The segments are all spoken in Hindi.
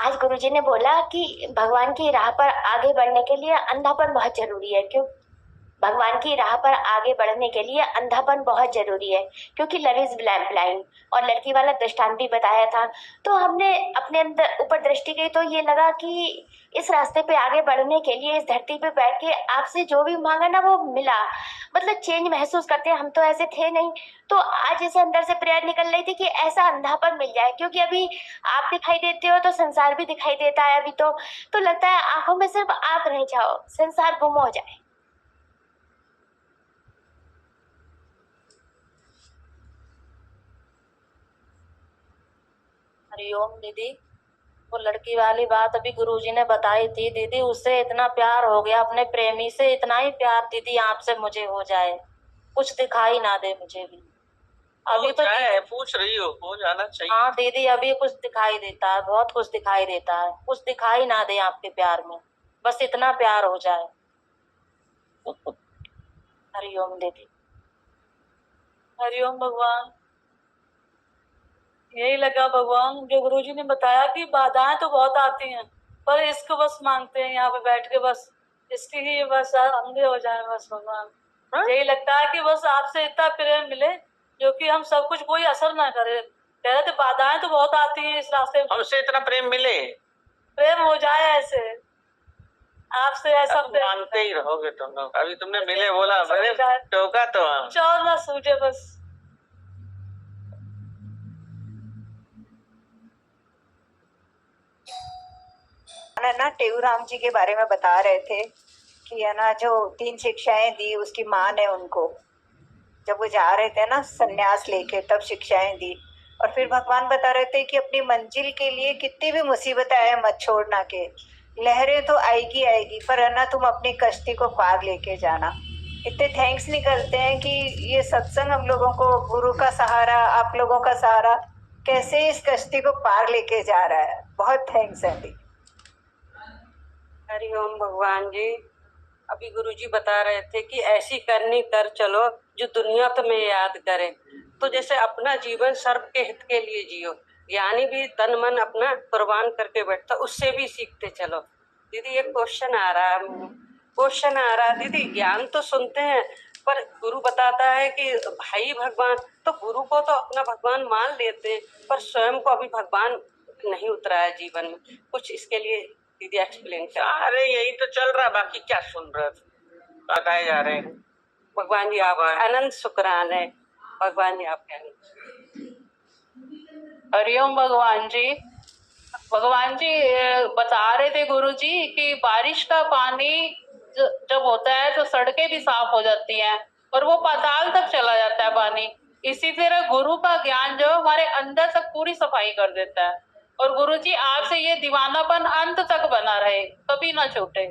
आज गुरुजी ने बोला कि भगवान की राह पर आगे बढ़ने के लिए अंधापन बहुत जरूरी है। क्यों? भगवान की राह पर आगे बढ़ने के लिए अंधापन बहुत जरूरी है, क्योंकि लव इज ब्लाइंड। और लड़की वाला दृष्टांत भी बताया था। तो हमने अपने अंदर ऊपर दृष्टि की तो ये लगा कि इस रास्ते पे आगे बढ़ने के लिए इस धरती पे बैठ के आपसे जो भी मांगा ना वो मिला। मतलब चेंज महसूस करते हैं, हम तो ऐसे थे नहीं। तो आज जैसे अंदर से प्रेयर निकल रही थी कि ऐसा अंधापन मिल जाए, क्योंकि अभी आप दिखाई देते हो तो संसार भी दिखाई देता है। अभी तो लगता है आंखों में सिर्फ आप रह जाओ, संसार गुम हो जाए। हरिओम दीदी। वो लड़की वाली बात अभी गुरुजी ने बताई थी दीदी, उससे इतना प्यार हो गया, अपने प्रेमी से इतना ही प्यार दीदी आपसे मुझे हो जाए, कुछ दिखाई ना दे मुझे भी। अभी तो पूछ रही हो जाना चाहिए। हाँ दीदी, अभी कुछ दिखाई देता है, बहुत कुछ दिखाई देता है, कुछ दिखाई ना दे आपके प्यार में, बस इतना प्यार हो जाए। हरिओम दीदी। हरिओम भगवान। यही लगा भगवान जो गुरुजी ने बताया कि बाधाएं तो बहुत आती हैं, पर इसको बस मांगते हैं यहाँ पे बैठ के, बस इसकी ही बस अंधे हो जाए बस भगवान। यही लगता है कि बस आपसे इतना प्रेम मिले जो कि हम सब कुछ कोई असर ना करे। कह रहे थे बाधाएं तो बहुत आती हैं इस रास्ते में, हमसे इतना प्रेम मिले, प्रेम हो जाए ऐसे आपसे, ऐसा प्रेम मानते ही रहोगे तुम लोग। अभी तुमने मिले बोला, मैंने टोका तो चौर ना सूझे बस। ना टेऊराम जी के बारे में बता रहे थे कि है ना, जो 3 शिक्षाएं दी उसकी माँ ने उनको, जब वो जा रहे थे ना सन्यास लेके, तब शिक्षाएं दी। और फिर भगवान बता रहे थे कि अपनी मंजिल के लिए कितनी भी मुसीबतें आए मत छोड़ना, के लहरें तो आएगी आएगी, पर है ना तुम अपनी कश्ती को पार लेके जाना। इतने थैंक्स निकलते हैं कि ये सत्संग हम लोगों को, गुरु का सहारा, आप लोगों का सहारा, कैसे इस कश्ती को पार लेके जा रहा है। बहुत थैंक्स है दी। हरिओम भगवान जी। अभी गुरुजी बता रहे थे कि ऐसी करनी कर चलो जो दुनिया तुम्हें याद करे। तो जैसे अपना जीवन सर्व के हित के लिए जियो, यानी भी तन मन अपना कुर्बान करके बैठता, उससे भी सीखते चलो। दीदी एक क्वेश्चन आ रहा है दीदी, ज्ञान तो सुनते हैं पर गुरु बताता है कि भाई भगवान, तो गुरु को तो अपना भगवान मान लेते हैं, पर स्वयं को अभी भगवान नहीं उतरा है जीवन में। कुछ इसके लिए दीदी एक्सप्लेन कर। अरे यही तो चल रहा, बाकी क्या सुन रहे थे, बताए जा रहे हैं। भगवान जी आप अनंत शुक्रान है, भगवान जी आपके अनंत। हरिओम भगवान जी। भगवान जी बता रहे थे गुरु जी कि बारिश का पानी जब होता है तो सड़कें भी साफ हो जाती हैं और वो पाताल तक चला जाता है पानी। इसी तरह गुरु का ज्ञान जो हमारे अंदर तक पूरी सफाई कर देता है। और गुरु जी आपसे ये दीवानापन अंत तक बना रहे, कभी ना छूटे।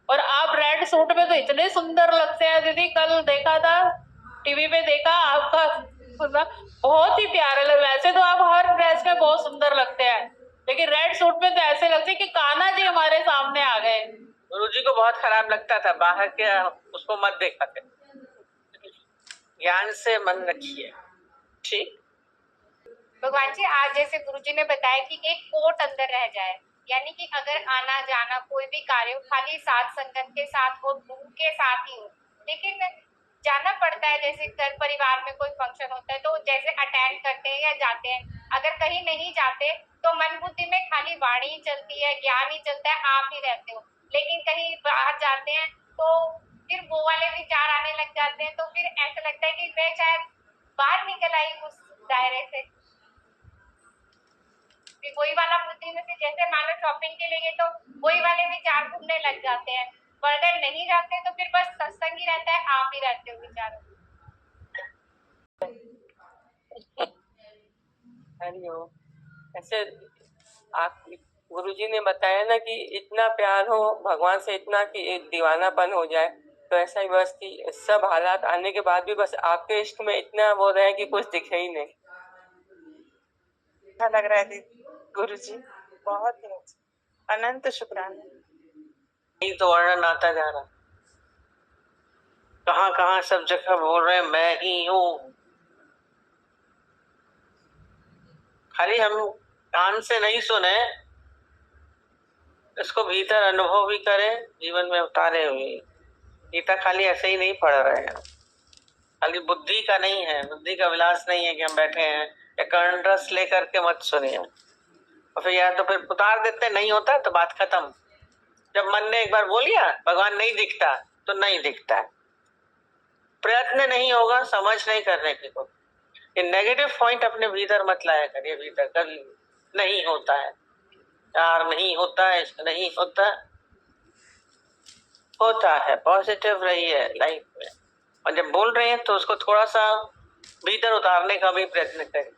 और आप रेड सूट में तो इतने सुंदर लगते हैं दीदी, कल देखा था टीवी पे, देखा आपका बहुत ही प्यारे लगे। वैसे तो आप हर ड्रेस में बहुत सुंदर लगते हैं, लेकिन रेड सूट में तो ऐसे लगते कि कान्हा जी हमारे सामने आ गए। गुरुजी को बहुत खराब लगता था बाहर के, उसको मत देखा कर, ज्ञान से मन रखिए, ठीक। भगवान जी आज जैसे गुरुजी ने बताया कि एक कोट अंदर रह जाए, यानी कि अगर आना जाना कोई भी कार्य हो खाली साथ संगत के साथ हो, गुरु के साथ ही हो। लेकिन जाना पड़ता है, जैसे घर परिवार में कोई फंक्शन होता है तो जैसे अटेंड करते हैं या जाते हैं। अगर कहीं नहीं जाते तो मन बुद्धि में खाली वाणी ही चलती है, ज्ञान ही चलता है, आप ही रहते हो। लेकिन कहीं बाहर जाते हैं तो फिर वो वाले विचार आने लग जाते हैं, तो फिर ऐसा लगता है कि मैं शायद बाहर निकल आई उस दायरे से। वही वाला बुद्धि में से, जैसे मान लो शॉपिंग के लिए तो वही वाले विचार घूमने लग जाते हैं। पर अगर नहीं जाते तो फिर बस सत्संग ही रहता है, आप ही रहते हो विचारों। हरिओम। ऐसे आप गुरुजी ने बताया ना कि इतना प्यार हो भगवान से, इतना कि एक दीवानापन हो जाए, तो ऐसा ही बस कि सब हालात आने के बाद भी बस आपके इश्क में इतना वो रहे कि कुछ दिखे ही नहीं। अच्छा लग रहा है दीदी, गुरुजी बहुत ही अच्छा, अनंत शुक्राना। यही तो वर्णन आता जा रहा, कहाँ कहाँ सब जगह बोल रहे हैं मैं ही हूँ। खाली हम कान से नहीं सुने, इसको भीतर अनुभव भी करें, जीवन में उतारे हुए। गीता खाली ऐसे ही नहीं पढ़ रहे हैं, खाली बुद्धि का नहीं है, बुद्धि का विलास नहीं है कि हम बैठे हैं या कर्ण रस लेकर के मत सुनिए और फिर या तो फिर उतार देते, नहीं होता तो बात खत्म। जब मन ने एक बार बोल लिया भगवान नहीं दिखता तो नहीं दिखता, प्रयत्न नहीं होगा समझ नहीं करने की को। ये नेगेटिव पॉइंट अपने भीतर मत लाया करिए, भीतर कभी नहीं होता है यार, नहीं होता है, नहीं होता, होता है। पॉजिटिव रहिए लाइफ में, और जब बोल रहे हैं तो उसको थोड़ा सा भीतर उतारने का भी प्रयत्न करें।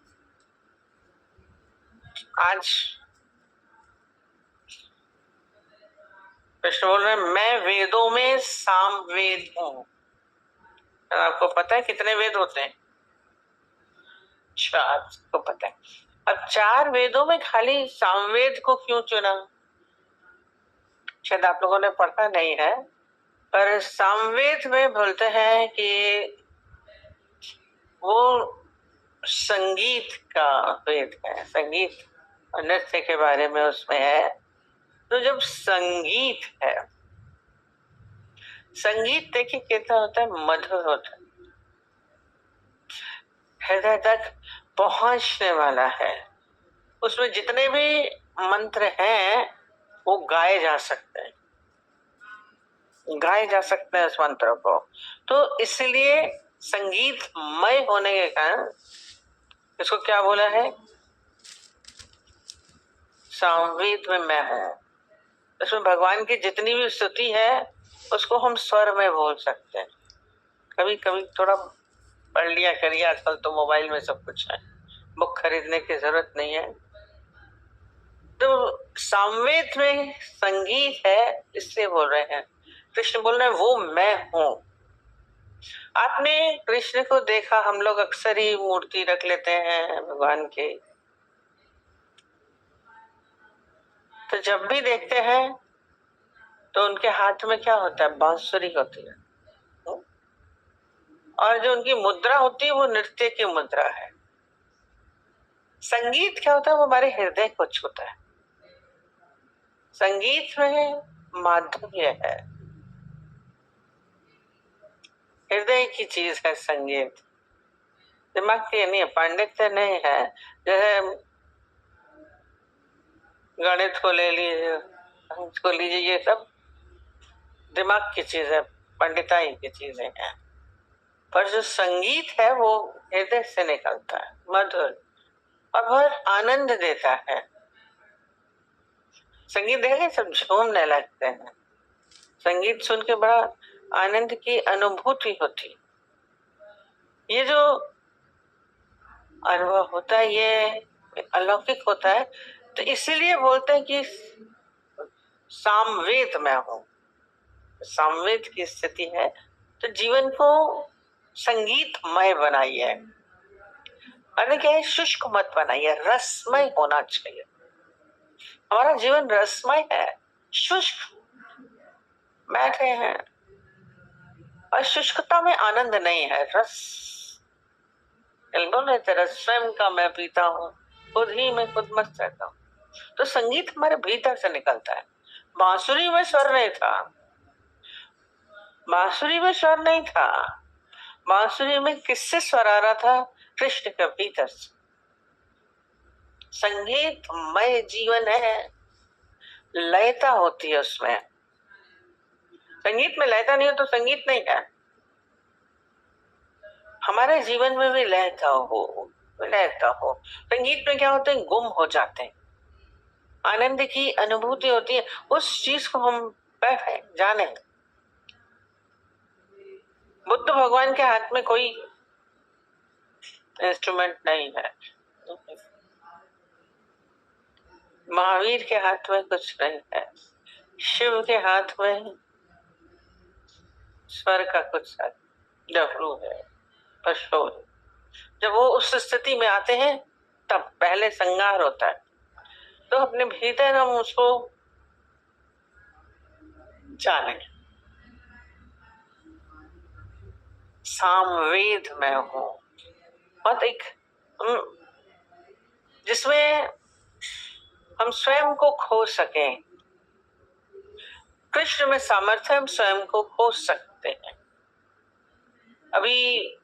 आज कृष्ण बोल रहे हैं मैं वेदों में सामवेद हूं। आपको पता है कितने वेद होते हैं? 4 को पता है। अब 4 वेदों में खाली सामवेद को क्यों चुना? शायद आप लोगों ने पढ़ा नहीं है, पर सामवेद में बोलते हैं कि वो संगीत का वेद है, संगीत और नृत्य के बारे में उसमें है। तो जब संगीत है, संगीत देखिए कितना होता है, मधुर होता है, हृदय तक पहुंचने वाला है। उसमें जितने भी मंत्र हैं वो गाए जा सकते हैं, गाए जा सकते हैं उस मंत्र को। तो इसलिए संगीतमय होने के कारण इसको क्या बोला है? सामवेद में मैं हूं। इसमें भगवान की जितनी भी स्तुति है उसको हम स्वर में बोल सकते हैं। कभी कभी थोड़ा पढ़ लिया करिए, आजकल तो मोबाइल में सब कुछ है, बुक खरीदने की जरूरत नहीं है। तो सामवेद में संगीत है, इससे बोल रहे हैं। कृष्ण बोल रहे हैं वो मैं हूं। आपने कृष्ण को देखा, हम लोग अक्सर ही मूर्ति रख लेते हैं भगवान की, तो जब भी देखते हैं तो उनके हाथ में क्या होता है? बांसुरी होती है, और जो उनकी मुद्रा होती है वो नृत्य की मुद्रा है। संगीत क्या होता है? वो हमारे हृदय को छूता है। संगीत में माधुर्य है, हृदय की चीज है संगीत, दिमाग की नहीं है, पांडित्य नहीं है। जैसे गणित को ले लीजिए, अंक को लीजिए, ये सब दिमाग की चीज है, पंडिताई की चीजें हैं। पर जो संगीत है वो हृदय से निकलता है, मधुर और बहुत आनंद देता है। संगीत देखे सब झूमने लगते हैं, संगीत सुन के बड़ा आनंद की अनुभूति होती। ये जो अनुभव होता है ये अलौकिक होता है। तो इसीलिए बोलते हैं कि सामवेद में हूं, सामवेद की स्थिति है। तो जीवन को संगीतमय बनाइए, अरे क्या है, शुष्क मत बनाइए, रसमय होना चाहिए। हमारा जीवन रसमय है, शुष्क बैठे हैं और शुष्कता में आनंद नहीं है। रस बोल रहे थे, रस स्वयं का मैं पीता हूँ, खुद ही मैं खुद मस्त रहता हूँ। तो संगीत हमारे भीतर से निकलता है। बांसुरी में स्वर नहीं था, बांसुरी में स्वर नहीं था, बांसुरी में किससे स्वर आ रहा था? कृष्ण के भीतर से। संगीतमय जीवन है, लयता होती है उसमें। संगीत में लयता नहीं हो तो संगीत नहीं है। हमारे जीवन में भी लयता हो, लयता हो। संगीत में क्या होते हैं? गुम हो जाते हैं, आनंद की अनुभूति होती है, उस चीज को हम बैठे जाने। बुद्ध भगवान के हाथ में कोई इंस्ट्रूमेंट नहीं है, महावीर के हाथ में कुछ नहीं है, शिव के हाथ में स्वर का कुछ डमरू है, पशु है। जब वो उस स्थिति में आते हैं तब पहले संगार होता है। तो अपने भीतर हम उसको जाने। सामवेद में हूं, और एक जिसमें हम स्वयं को खो सकें, कृष्ण में सामर्थ्य हम स्वयं को खोज सकते हैं। अभी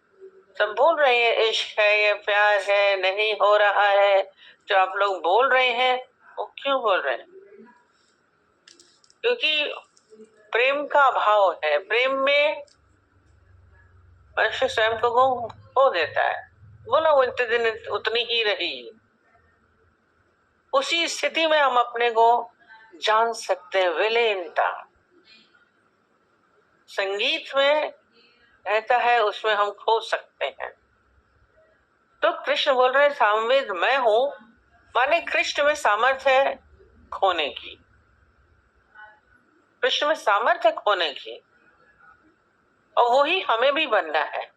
सब बोल रहे हैं इश्क है, ये प्यार है, नहीं हो रहा है। जो आप लोग बोल रहे हैं वो क्यों बोल रहे हैं? क्योंकि प्रेम का अभाव है। प्रेम में मनुष्य स्वयं को खो देता है। बोला वो इतने दिन उतनी ही रही। उसी स्थिति में हम अपने को जान सकते हैं। विलीनता संगीत में रहता है, उसमें हम खो सकते हैं। तो कृष्ण बोल रहे सामवेद मैं हूं, माने कृष्ण में सामर्थ्य है खोने की। कृष्ण में सामर्थ्य खोने की, और वही हमें भी बनना है।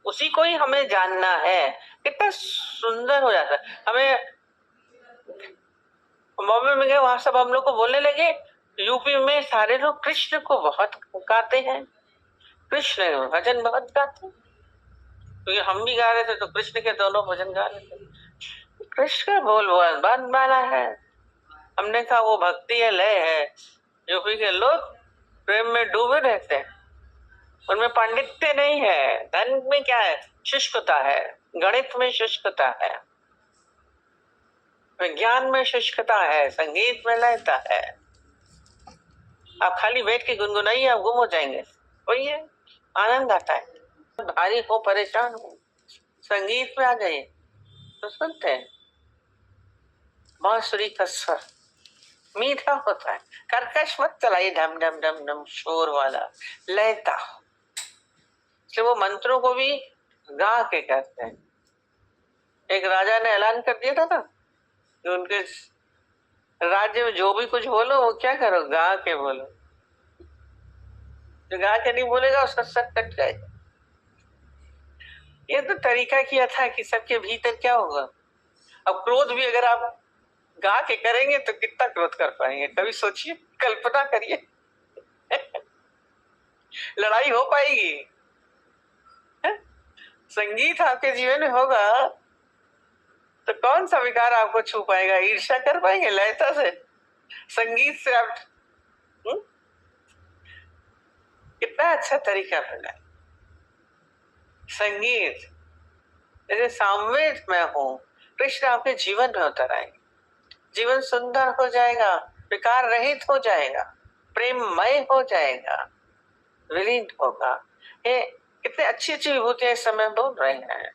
उसी को ही हमें जानना है। कितना सुंदर हो जाता है। हमें बॉम्बे में गए, वहां सब हम लोग को बोलने लगे, यूपी में सारे लोग कृष्ण को बहुत गाते हैं, कृष्ण भजन बहुत गाते हैं। क्योंकि हम भी गा रहे थे तो कृष्ण के दोनों भजन गा रहे थे। कृष्ण का बोल बंद वाला है। हमने कहा वो भक्ति है, लय है। यूपी के लोग प्रेम में डूबे रहते हैं, उनमें पांडित्य नहीं है। धन में क्या है? शुष्कता है। गणित में शुष्कता है, विज्ञान में शुष्कता है, संगीत में लयता है। आप खाली बैठ के गुनगुनाइए, आप गुम हो जाएंगे। और ये आनंद आता है। भारी हो, परेशान हो, संगीत में आ जाइए तो सुनते हैं। बांसुरी का स्वर मीठा होता है। कर्कश मत चलाइए, ढम ढम ढम ढम शोर वाला, लयता। इसलिए वो मंत्रों को भी गा के करते हैं। एक राजा ने ऐलान कर दिया था ना कि उनके राज्य में जो भी कुछ बोलो वो क्या करो, गा के बोलो। जो गा के नहीं बोलेगा उसका सर कट जाएगा। ये तो तरीका किया था कि सबके भीतर क्या होगा। अब क्रोध भी अगर आप गा के करेंगे तो कितना क्रोध कर पाएंगे? कभी सोचिए, कल्पना करिए। लड़ाई हो पाएगी? संगीत आपके जीवन में होगा तो कौन सा विकार आपको छू पाएगा? ईर्ष्या कर पाएंगे लयता से? संगीत से आप कितना अच्छा तरीका बना संगीत। जैसे सामवेद में हूं, कृष्ण आपके जीवन में उतर आएंगे। जीवन सुंदर हो जाएगा, विकार रहित हो जाएगा, प्रेममय हो जाएगा, विलीन होगा। ये कितने अच्छी अच्छी विभूतियां इस समय बोल रहे हैं।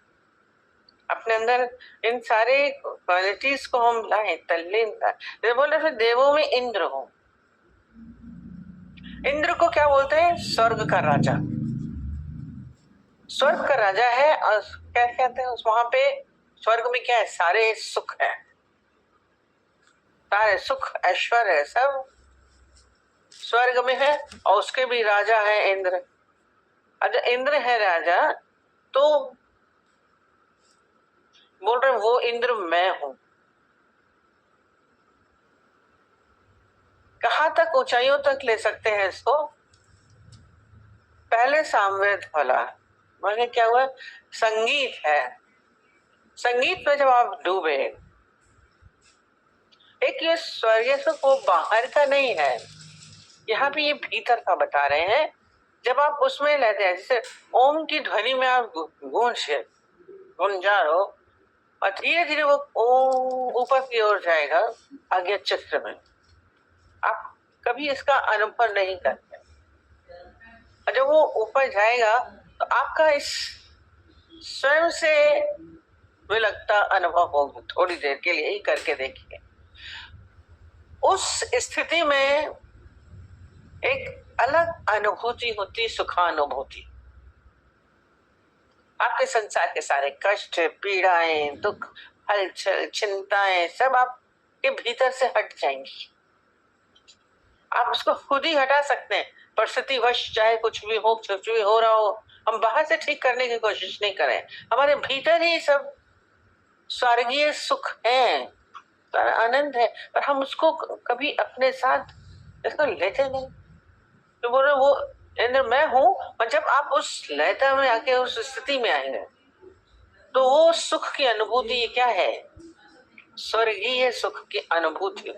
अपने अंदर इन सारे क्वालिटीज को हम लाए, तल्लीनता। जैसे बोले फिर देवों में इंद्र हो। इंद्र को क्या बोलते हैं? स्वर्ग का राजा। स्वर्ग का राजा है। और क्या कहते हैं उस वहां पे स्वर्ग में क्या है? सारे सुख है, सारे सुख ऐश्वर्य सब स्वर्ग में है। और उसके भी राजा है इंद्र। अगर इंद्र है राजा तो बोल रहे वो इंद्र मैं हूं। कहां तक ऊंचाइयों तक ले सकते हैं इसको? पहले सामवेद वाला माने क्या हुआ? संगीत है। संगीत में जब आप डूबे, एक ये स्वर्गीय सुख वो बाहर का नहीं है, यहाँ पे ये भीतर का बता रहे हैं। जब आप उसमें लेते हैं, जैसे ओम की ध्वनि में आप गुंजा रहो और धीरे धीरे वो ओम ऊपर की ओर जाएगा आज्ञा चक्र में। आप कभी इसका अनुभव नहीं करते। और जब वो ऊपर जाएगा तो आपका इस स्वयं से विलगता अनुभव होगा। थोड़ी देर के लिए ही करके देखिए। उस स्थिति में एक अलग अनुभूति होती, सुखानुभूति। आपके संसार के सारे कष्ट, पीड़ाएं, दुख, हलचल, चिंताएं सब आपके भीतर से हट जाएंगी। आप उसको खुद ही हटा सकते हैं। परिस्थिति वश चाहे कुछ भी हो रहा हो, हम बाहर से ठीक करने की कोशिश नहीं करें। हमारे भीतर ही सब स्वर्गीय सुख है, सारा आनंद है, पर हम उसको कभी अपने साथ इसको लेते नहीं। तो बोल रहे वो इंद्र मैं हूं। और जब आप उस लयता में आके उस स्थिति में आएंगे तो वो सुख की अनुभूति ये क्या है? स्वर्गीय सुख की अनुभूति।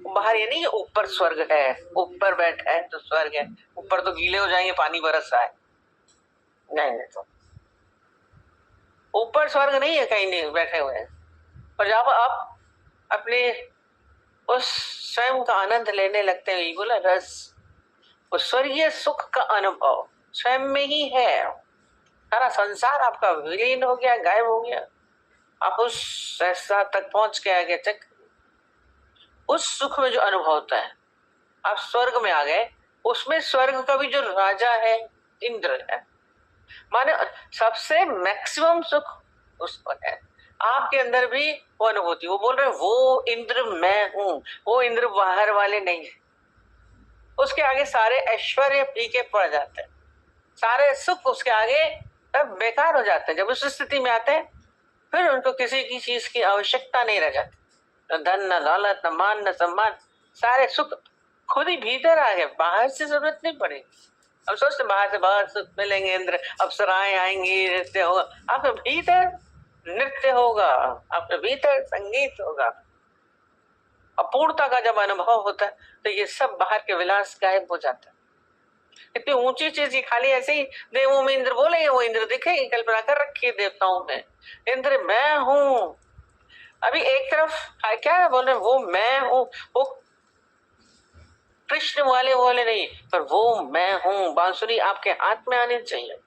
बाहर ये नहीं ऊपर स्वर्ग है, ऊपर बैठा है तो स्वर्ग है, ऊपर तो गीले हो जाएंगे, पानी बरस रहा है, नहीं तो ऊपर स्वर्ग नहीं है, कहीं नहीं बैठे हुए हैं। और जब आप अपने उस स्वयं का आनंद लेने लगते हैं, बोला रस, उस स्वर्गीय सुख का अनुभव स्वयं में ही है। सारा संसार आपका विलीन हो गया, गायब हो गया, आप उस ऐसा तक पहुंच के आ गए, तक उस सुख में जो अनुभव होता है, आप स्वर्ग में आ गए। उसमें स्वर्ग का भी जो राजा है इंद्र है, माने सबसे मैक्सिमम सुख उसको है। आपके अंदर भी वो अनुभूति, वो बोल रहे वो इंद्र मैं हूं, वो इंद्र बाहर वाले नहीं है। उसके आगे सारे ऐश्वर्य फीके पड़ जाते हैं, सारे सुख उसके आगे तब बेकार हो जाते हैं। जब उस स्थिति में आते हैं फिर उनको किसी की चीज की आवश्यकता नहीं रह जाती, न धन न दौलत न मान न सम्मान, सारे सुख खुद ही भीतर आ गए, बाहर से जरूरत नहीं पड़ेगी। अब सोचते बाहर से बाहर सुख मिलेंगे, इंद्र अप्सराएं आएंगी, नृत्य होगा, आपके भीतर नृत्य होगा, आपके भीतर संगीत होगा। अपूर्णता का जब अनुभव होता है तो ये सब बाहर के विलास गायब हो जाता है। इतनी ऊंची चीज ये खाली ऐसे ही देवों में इंद्र बोलेंगे, वो इंद्र दिखेंगे, कल्पना कर रखी है देवताओं में, इंद्र मैं हूं। अभी एक तरफ क्या है बोल रहे, वो मैं हूं, वो कृष्ण वाले बोले नहीं, पर वो मैं हूं। बांसुरी आपके हाथ में आनी चाहिए,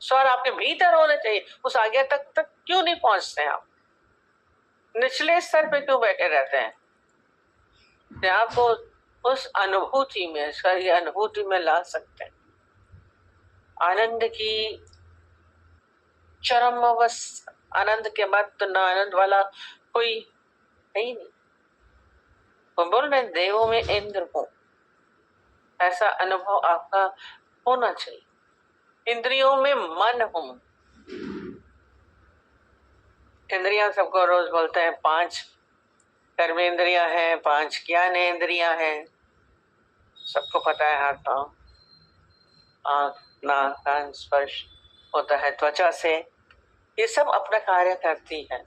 स्वर आपके भीतर होने चाहिए। उस आज्ञा तक क्यों नहीं पहुंचते आप? निचले स्तर पे क्यों बैठे रहते हैं? आपको उस अनुभूति में, स्वर्ग अनुभूति में ला सकते हैं। आनंद की चरम अवस्था, आनंद के बाद तो ना आनंद वाला कोई है ही नहीं। वो बोल रहे देवों में इंद्र हूं, ऐसा अनुभव आपका होना चाहिए। इंद्रियों में मन हूं, इंद्रियां सबको रोज बोलते हैं 5 कर्मेंद्रियां हैं, 5 ज्ञानेंद्रियां हैं, सबको पता है। हाथ पांव, आंख नाक कान स्पर्श होता है त्वचा से, ये सब अपना कार्य करती है।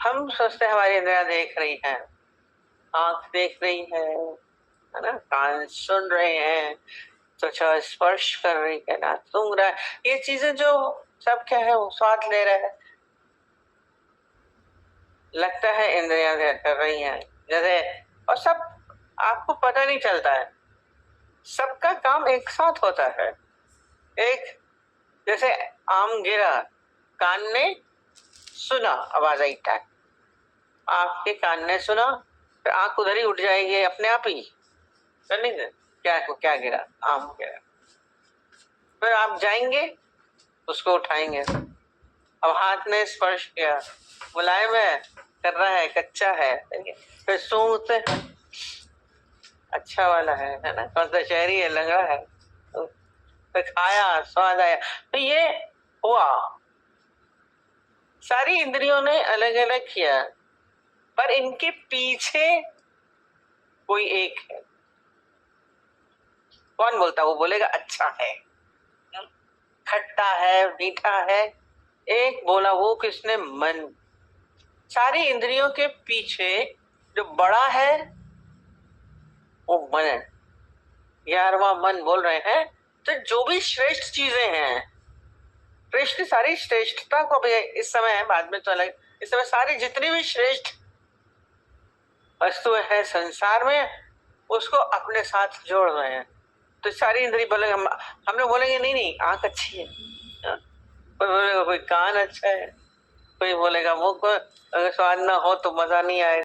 हम सोचते हैं हमारी इंद्रियां देख रही हैं, आंख देख रही है ना, कान सुन रहे हैं, त्वचा स्पर्श कर रही है, नाक सूंघ रहा है, ये चीजें जो सब क्या है वो स्वाद ले रहा है, लगता है इंद्रियां कर रही हैं जैसे, और सब आपको पता नहीं चलता है, सबका काम एक साथ होता है। एक जैसे आम गिरा, कान ने सुना, आवाज आई टैक, आपके कान ने सुना, फिर आंख उधर ही उठ जाएगी अपने आप ही, नहीं क्या गिरा, आम गिरा, फिर आप जाएंगे उसको उठाएंगे। अब हाथ ने स्पर्श किया, मुलायम है, कर रहा है, कच्चा है, फिर सूंघते हैं, अच्छा वाला है ना, कौन सा शहरी है, लंगड़ा है, फिर खाया, स्वाद आया, तो ये हुआ। सारी इंद्रियों ने अलग अलग किया, पर इनके पीछे कोई एक है। कौन बोलता? वो बोलेगा अच्छा है, खट्टा है, मीठा है। एक बोला, वो किसने? मन। सारी इंद्रियों के पीछे जो बड़ा है वो मन है, 11वां मन बोल रहे हैं। तो जो भी श्रेष्ठ चीजें हैं, श्रेष्ठ सारी श्रेष्ठता को भी इस समय है, बाद में तो अलग, इस समय सारी जितनी भी श्रेष्ठ वस्तुएं हैं संसार में, उसको अपने साथ जोड़ रहे हैं। तो सारी इंद्रिय बोलेंगे, हम लोग बोलेंगे नहीं आंख अच्छी है, कोई बोलेगा कोई कान अच्छा है, कोई बोलेगा वो, अगर स्वाद ना हो तो मजा नहीं आएगा।